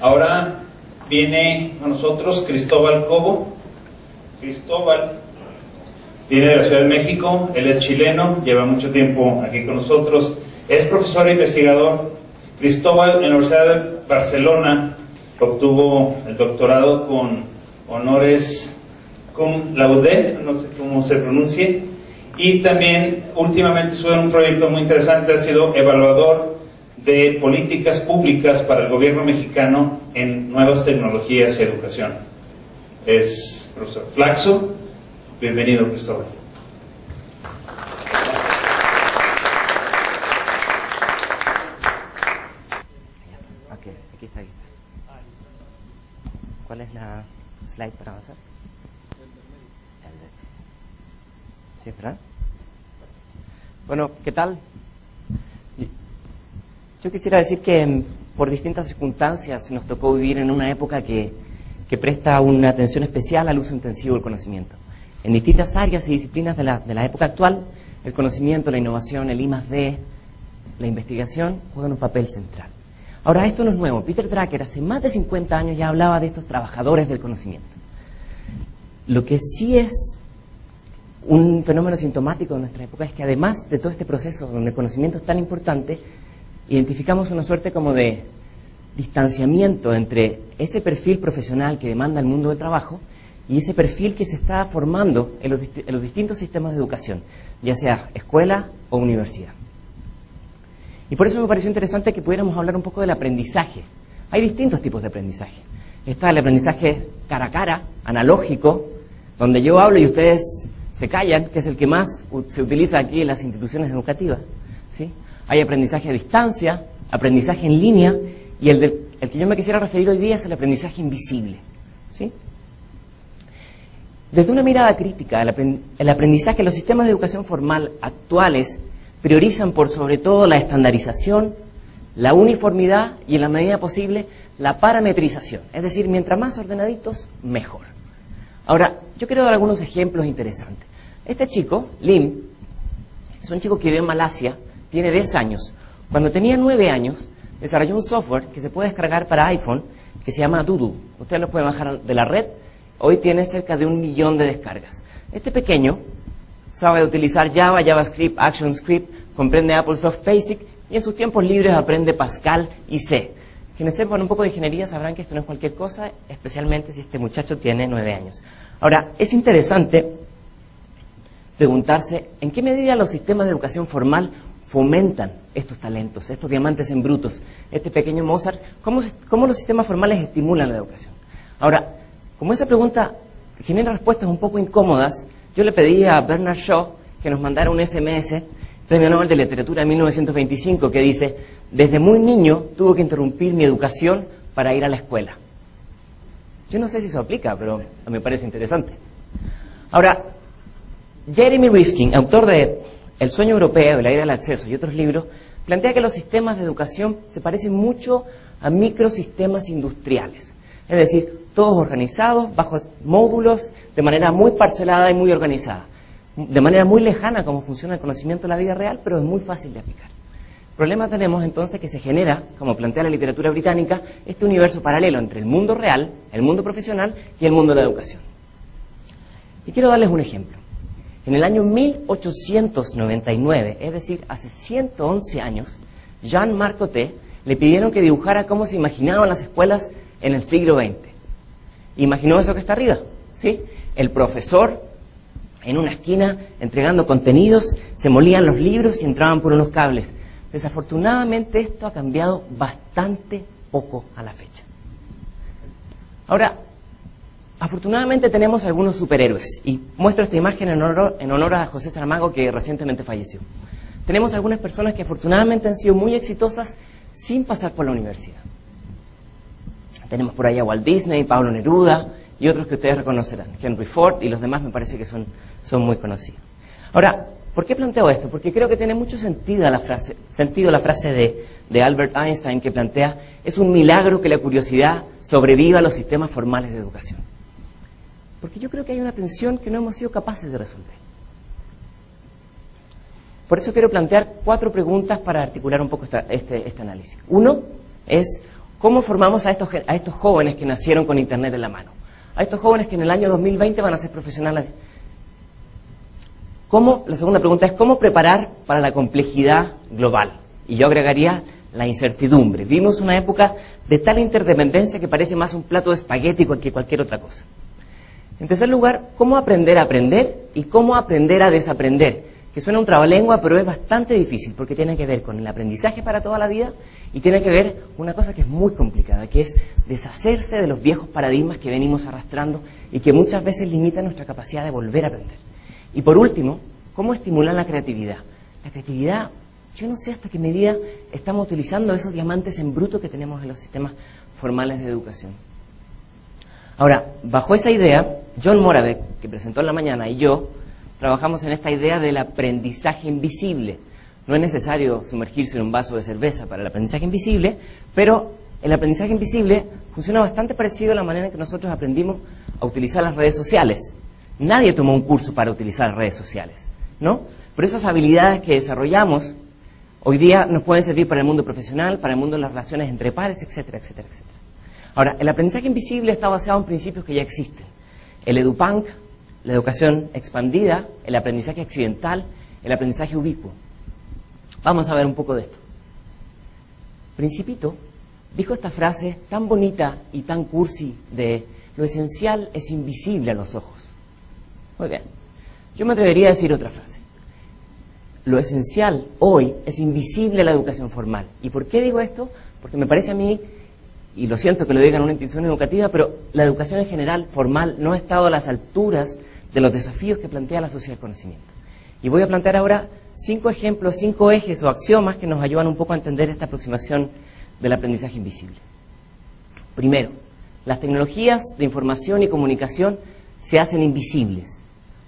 Ahora viene a nosotros Cristóbal Cobo. Cristóbal viene de la Ciudad de México, él es chileno, lleva mucho tiempo aquí con nosotros, es profesor e investigador. Cristóbal en la Universidad de Barcelona obtuvo el doctorado con honores cum laude, no sé cómo se pronuncie, y también últimamente estuvo en un proyecto muy interesante, ha sido evaluador de políticas públicas para el gobierno mexicano en nuevas tecnologías y educación. Es profesor Flaxo. Bienvenido, Cristóbal. Okay, aquí está. ¿Cuál es la slide para avanzar? ¿Sí, verdad? Bueno, ¿qué tal? Yo quisiera decir que por distintas circunstancias nos tocó vivir en una época que presta una atención especial al uso intensivo del conocimiento. En distintas áreas y disciplinas de la época actual, el conocimiento, la innovación, el I+D, la investigación juegan un papel central. Ahora, esto no es nuevo. Peter Drucker hace más de 50 años ya hablaba de estos trabajadores del conocimiento. Lo que sí es un fenómeno sintomático de nuestra época es que además de todo este proceso donde el conocimiento es tan importante, identificamos una suerte como de distanciamiento entre ese perfil profesional que demanda el mundo del trabajo y ese perfil que se está formando en los distintos sistemas de educación, ya sea escuela o universidad. Y por eso me pareció interesante que pudiéramos hablar un poco del aprendizaje. Hay distintos tipos de aprendizaje. Está el aprendizaje cara a cara, analógico, donde yo hablo y ustedes se callan, que es el que más se utiliza aquí en las instituciones educativas, ¿sí? Hay aprendizaje a distancia, aprendizaje en línea, y el que yo me quisiera referir hoy día es el aprendizaje invisible, ¿sí? Desde una mirada crítica, el aprendizaje, los sistemas de educación formal actuales priorizan por sobre todo la estandarización, la uniformidad y, en la medida posible, la parametrización. Es decir, mientras más ordenaditos, mejor. Ahora, yo quiero dar algunos ejemplos interesantes. Este chico, Lim, es un chico que vive en Malasia, tiene 10 años. Cuando tenía 9 años, desarrolló un software que se puede descargar para iPhone, que se llama Doodle. Ustedes lo pueden bajar de la red. Hoy tiene cerca de 1 millón de descargas. Este pequeño sabe utilizar Java, JavaScript, ActionScript, comprende Applesoft Basic y en sus tiempos libres aprende Pascal y C. Quienes sepan un poco de ingeniería sabrán que esto no es cualquier cosa, especialmente si este muchacho tiene 9 años. Ahora, es interesante preguntarse en qué medida los sistemas de educación formal fomentan estos talentos, estos diamantes en brutos, este pequeño Mozart, cómo los sistemas formales estimulan la educación. Ahora, como esa pregunta genera respuestas un poco incómodas, yo le pedí a Bernard Shaw que nos mandara un SMS, Premio Nobel de Literatura en 1925, que dice: desde muy niño tuve que interrumpir mi educación para ir a la escuela. Yo no sé si eso aplica, pero me parece interesante. Ahora, Jeremy Rifkin, autor de El sueño europeo, La era del acceso y otros libros, plantea que los sistemas de educación se parecen mucho a microsistemas industriales. Es decir, todos organizados, bajo módulos, de manera muy parcelada y muy organizada. De manera muy lejana como funciona el conocimiento en la vida real, pero es muy fácil de aplicar. El problema tenemos entonces que se genera, como plantea la literatura británica, este universo paralelo entre el mundo real, el mundo profesional y el mundo de la educación. Y quiero darles un ejemplo. En el año 1899, es decir, hace 111 años, Jean-Marc Coté le pidieron que dibujara cómo se imaginaban las escuelas en el siglo XX. ¿Imaginó eso que está arriba? ¿Sí? El profesor en una esquina entregando contenidos, se molían los libros y entraban por unos cables. Desafortunadamente esto ha cambiado bastante poco a la fecha. Ahora, afortunadamente tenemos algunos superhéroes, y muestro esta imagen en honor a José Saramago, que recientemente falleció. Tenemos algunas personas que afortunadamente han sido muy exitosas sin pasar por la universidad. Tenemos por ahí a Walt Disney, Pablo Neruda y otros que ustedes reconocerán, Henry Ford, y los demás me parece que son muy conocidos. Ahora, ¿por qué planteo esto? Porque creo que tiene mucho sentido la frase de Albert Einstein, que plantea: es un milagro que la curiosidad sobreviva a los sistemas formales de educación. Porque yo creo que hay una tensión que no hemos sido capaces de resolver. Por eso quiero plantear 4 preguntas para articular un poco este análisis. Uno es: ¿cómo formamos a estos jóvenes que nacieron con Internet en la mano? A estos jóvenes que en el año 2020 van a ser profesionales. La segunda pregunta es, ¿cómo preparar para la complejidad global? Y yo agregaría la incertidumbre. Vivimos una época de tal interdependencia que parece más un plato de espagueti que cualquier otra cosa. En tercer lugar, ¿cómo aprender a aprender y cómo aprender a desaprender? Que suena un trabalengua, pero es bastante difícil porque tiene que ver con el aprendizaje para toda la vida y tiene que ver con una cosa que es muy complicada, que es deshacerse de los viejos paradigmas que venimos arrastrando y que muchas veces limitan nuestra capacidad de volver a aprender. Y por último, ¿cómo estimular la creatividad? La creatividad, yo no sé hasta qué medida estamos utilizando esos diamantes en bruto que tenemos en los sistemas formales de educación. Ahora, bajo esa idea, John Moravec, que presentó en la mañana, y yo trabajamos en esta idea del aprendizaje invisible. No es necesario sumergirse en un vaso de cerveza para el aprendizaje invisible, pero el aprendizaje invisible funciona bastante parecido a la manera en que nosotros aprendimos a utilizar las redes sociales. Nadie tomó un curso para utilizar redes sociales, ¿no? Pero esas habilidades que desarrollamos hoy día nos pueden servir para el mundo profesional, para el mundo de las relaciones entre pares, etcétera, etcétera, etcétera. Ahora, el aprendizaje invisible está basado en principios que ya existen. El edupunk, la educación expandida, el aprendizaje accidental, el aprendizaje ubicuo. Vamos a ver un poco de esto. Principito dijo esta frase tan bonita y tan cursi de lo esencial es invisible a los ojos. Muy bien. Yo me atrevería a decir otra frase. Lo esencial hoy es invisible a la educación formal. ¿Y por qué digo esto? Porque me parece a mí, y lo siento que lo digan en una institución educativa, pero la educación en general formal no ha estado a las alturas de los desafíos que plantea la sociedad del conocimiento. Y voy a plantear ahora 5 ejemplos, 5 ejes o axiomas que nos ayudan un poco a entender esta aproximación del aprendizaje invisible. Primero, las tecnologías de información y comunicación se hacen invisibles.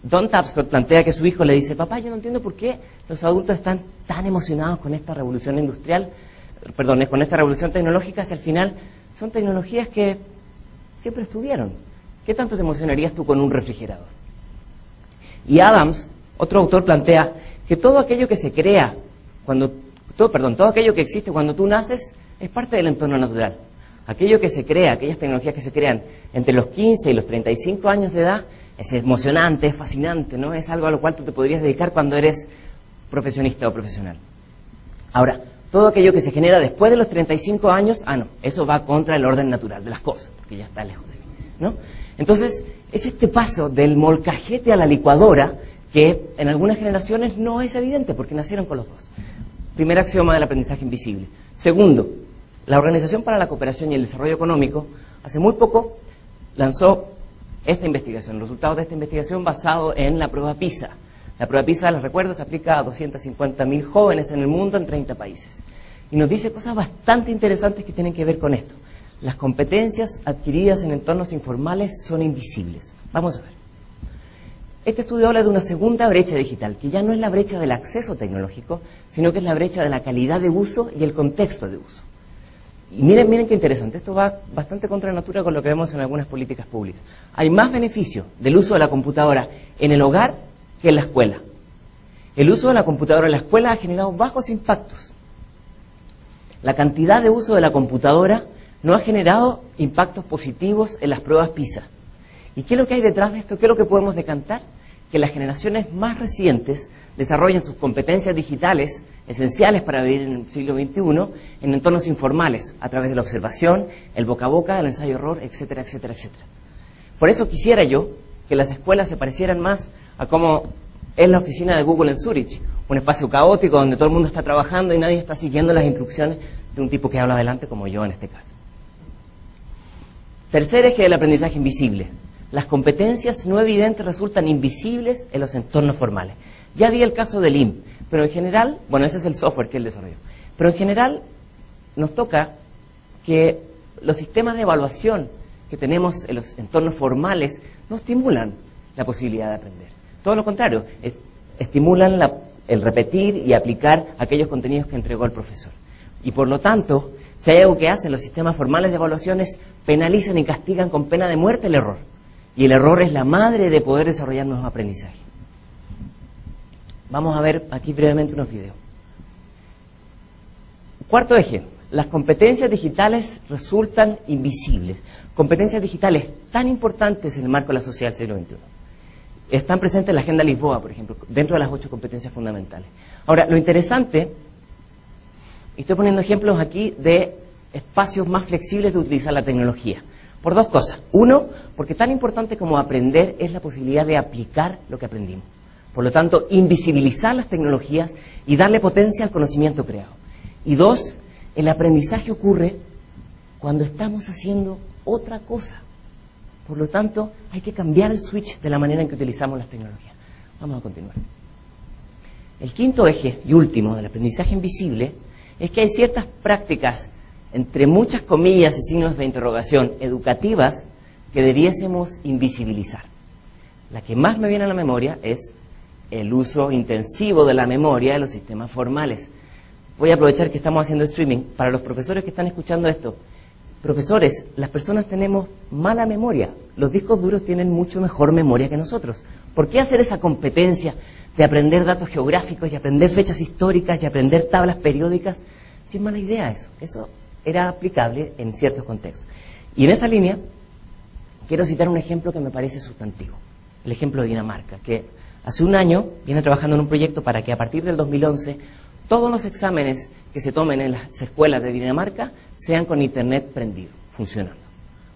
Don Tapscott plantea que su hijo le dice, papá, yo no entiendo por qué los adultos están tan emocionados con esta revolución industrial, con esta revolución tecnológica, si al final son tecnologías que siempre estuvieron. ¿Qué tanto te emocionarías tú con un refrigerador? Y Adams, otro autor, plantea que todo aquello que se crea, todo aquello que existe cuando tú naces, es parte del entorno natural. Aquello que se crea, aquellas tecnologías que se crean entre los 15 y los 35 años de edad, es emocionante, es fascinante, ¿no? Es algo a lo cual tú te podrías dedicar cuando eres profesionista o profesional. Ahora, todo aquello que se genera después de los 35 años, no, eso va contra el orden natural de las cosas, porque ya está lejos de mí, ¿no? Entonces, es este paso del molcajete a la licuadora que en algunas generaciones no es evidente, porque nacieron con los dos. Primer axioma del aprendizaje invisible. Segundo, la Organización para la Cooperación y el Desarrollo Económico, hace muy poco, lanzó esta investigación, los resultados de esta investigación basado en la prueba PISA. La prueba PISA, les recuerdo, se aplica a 250.000 jóvenes en el mundo en 30 países. Y nos dice cosas bastante interesantes que tienen que ver con esto. Las competencias adquiridas en entornos informales son invisibles. Vamos a ver. Este estudio habla de una segunda brecha digital, que ya no es la brecha del acceso tecnológico, sino que es la brecha de la calidad de uso y el contexto de uso. Y miren qué interesante, esto va bastante contra natura con lo que vemos en algunas políticas públicas. Hay más beneficio del uso de la computadora en el hogar que en la escuela. El uso de la computadora en la escuela ha generado bajos impactos. La cantidad de uso de la computadora no ha generado impactos positivos en las pruebas PISA. ¿Y qué es lo que hay detrás de esto? ¿Qué es lo que podemos decantar? Que las generaciones más recientes desarrollen sus competencias digitales esenciales para vivir en el siglo XXI en entornos informales, a través de la observación, el boca a boca, el ensayo-error, etcétera, etcétera, etcétera. Por eso quisiera yo que las escuelas se parecieran más a cómo es la oficina de Google en Zurich, un espacio caótico donde todo el mundo está trabajando y nadie está siguiendo las instrucciones de un tipo que habla adelante como yo en este caso. Tercer eje del aprendizaje invisible. Las competencias no evidentes resultan invisibles en los entornos formales. Ya di el caso del IM, pero en general, bueno, ese es el software que él desarrolló, pero en general nos toca que los sistemas de evaluación que tenemos en los entornos formales no estimulan la posibilidad de aprender. Todo lo contrario, estimulan el repetir y aplicar aquellos contenidos que entregó el profesor. Y por lo tanto, si hay algo que hacen los sistemas formales de evaluación es penalizan y castigan con pena de muerte el error. Y el error es la madre de poder desarrollar nuevos aprendizajes. Vamos a ver aquí brevemente unos videos. Cuarto eje, las competencias digitales resultan invisibles. Competencias digitales tan importantes en el marco de la sociedad del siglo XXI. Están presentes en la Agenda Lisboa, por ejemplo, dentro de las 8 competencias fundamentales. Ahora, lo interesante, y estoy poniendo ejemplos aquí de espacios más flexibles de utilizar la tecnología, por 2 cosas. Uno, porque tan importante como aprender es la posibilidad de aplicar lo que aprendimos. Por lo tanto, invisibilizar las tecnologías y darle potencia al conocimiento creado. Y 2, el aprendizaje ocurre cuando estamos haciendo otra cosa. Por lo tanto, hay que cambiar el switch de la manera en que utilizamos las tecnologías. Vamos a continuar. El quinto eje y último del aprendizaje invisible es que hay ciertas prácticas, entre muchas comillas y signos de interrogación, educativas, que debiésemos invisibilizar. La que más me viene a la memoria es el uso intensivo de la memoria de los sistemas formales. Voy a aprovechar que estamos haciendo streaming. Para los profesores que están escuchando esto, profesores, las personas tenemos mala memoria. Los discos duros tienen mucho mejor memoria que nosotros. ¿Por qué hacer esa competencia de aprender datos geográficos y aprender fechas históricas y aprender tablas periódicas? Si es mala idea eso. Eso era aplicable en ciertos contextos. Y en esa línea, quiero citar un ejemplo que me parece sustantivo. El ejemplo de Dinamarca, que hace un año viene trabajando en un proyecto para que a partir del 2011 todos los exámenes que se tomen en las escuelas de Dinamarca sean con Internet prendido, funcionando.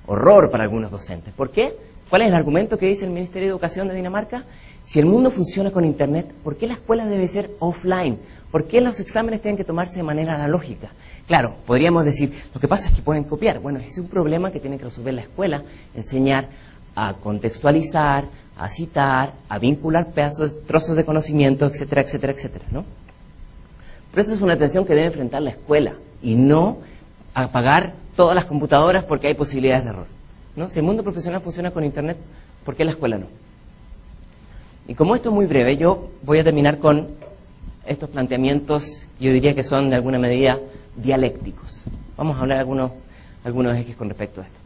Horror para algunos docentes. ¿Por qué? ¿Cuál es el argumento que dice el Ministerio de Educación de Dinamarca? Si el mundo funciona con Internet, ¿por qué la escuela debe ser offline? ¿Por qué los exámenes tienen que tomarse de manera analógica? Claro, podríamos decir, lo que pasa es que pueden copiar. Bueno, ese es un problema que tiene que resolver la escuela, enseñar a contextualizar, a citar, a vincular trozos de conocimiento, etcétera, etcétera, etcétera, ¿no? Pero esa es una atención que debe enfrentar la escuela y no apagar todas las computadoras porque hay posibilidades de error, ¿no? Si el mundo profesional funciona con Internet, ¿por qué la escuela no? Y como esto es muy breve, yo voy a terminar con estos planteamientos, yo diría que son de alguna medida dialécticos. Vamos a hablar de algunos ejes con respecto a esto.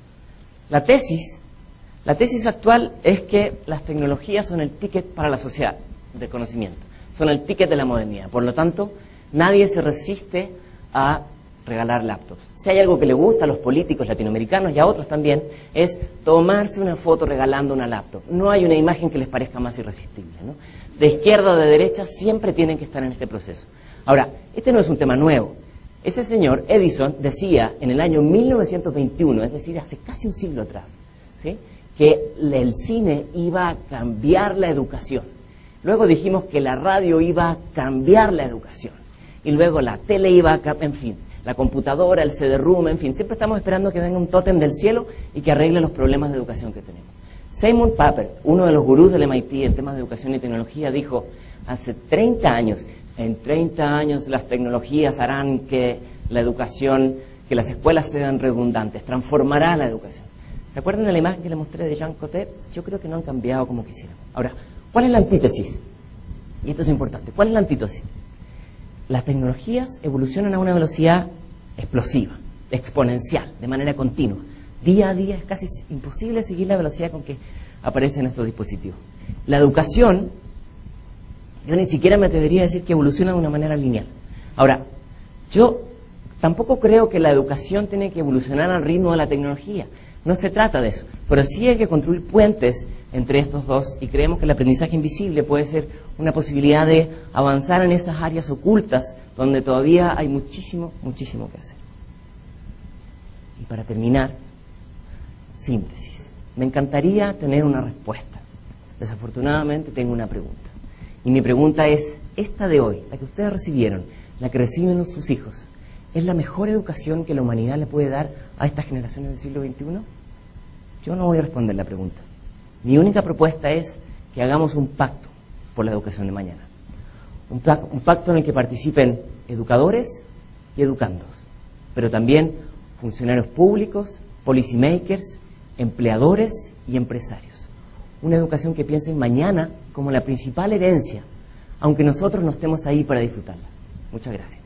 La tesis actual es que las tecnologías son el ticket para la sociedad del conocimiento, son el ticket de la modernidad. Por lo tanto, nadie se resiste a regalar laptops. Si hay algo que le gusta a los políticos latinoamericanos y a otros también, es tomarse una foto regalando una laptop. No hay una imagen que les parezca más irresistible, ¿no? De izquierda o de derecha siempre tienen que estar en este proceso. Ahora, este no es un tema nuevo. Ese señor Edison decía en el año 1921, es decir, hace casi un siglo atrás, ¿sí?, que el cine iba a cambiar la educación. Luego dijimos que la radio iba a cambiar la educación. Y luego la tele iba a cambiar, en fin, la computadora, el CD-ROOM, en fin. Siempre estamos esperando que venga un tótem del cielo y que arregle los problemas de educación que tenemos. Simon Papert, uno de los gurús del MIT en temas de educación y tecnología, dijo hace 30 años, en 30 años las tecnologías harán que la educación, que las escuelas sean redundantes, transformará la educación. ¿Se acuerdan de la imagen que les mostré de Jean Coté? Yo creo que no han cambiado como quisiéramos. Ahora, ¿cuál es la antítesis? Y esto es importante. ¿Cuál es la antítesis? Las tecnologías evolucionan a una velocidad explosiva, exponencial, de manera continua. Día a día es casi imposible seguir la velocidad con que aparecen estos dispositivos. La educación, yo ni siquiera me atrevería a decir que evoluciona de una manera lineal. Ahora, yo tampoco creo que la educación tiene que evolucionar al ritmo de la tecnología. No se trata de eso, pero sí hay que construir puentes entre estos dos y creemos que el aprendizaje invisible puede ser una posibilidad de avanzar en esas áreas ocultas donde todavía hay muchísimo, muchísimo que hacer. Y para terminar, síntesis. Me encantaría tener una respuesta. Desafortunadamente tengo una pregunta. Y mi pregunta es, esta de hoy, la que ustedes recibieron, la que reciben sus hijos, ¿es la mejor educación que la humanidad le puede dar a estas generaciones del siglo XXI? Yo no voy a responder la pregunta. Mi única propuesta es que hagamos un pacto por la educación de mañana. Un pacto en el que participen educadores y educandos, pero también funcionarios públicos, policymakers, empleadores y empresarios. Una educación que piense en mañana como la principal herencia, aunque nosotros no estemos ahí para disfrutarla. Muchas gracias.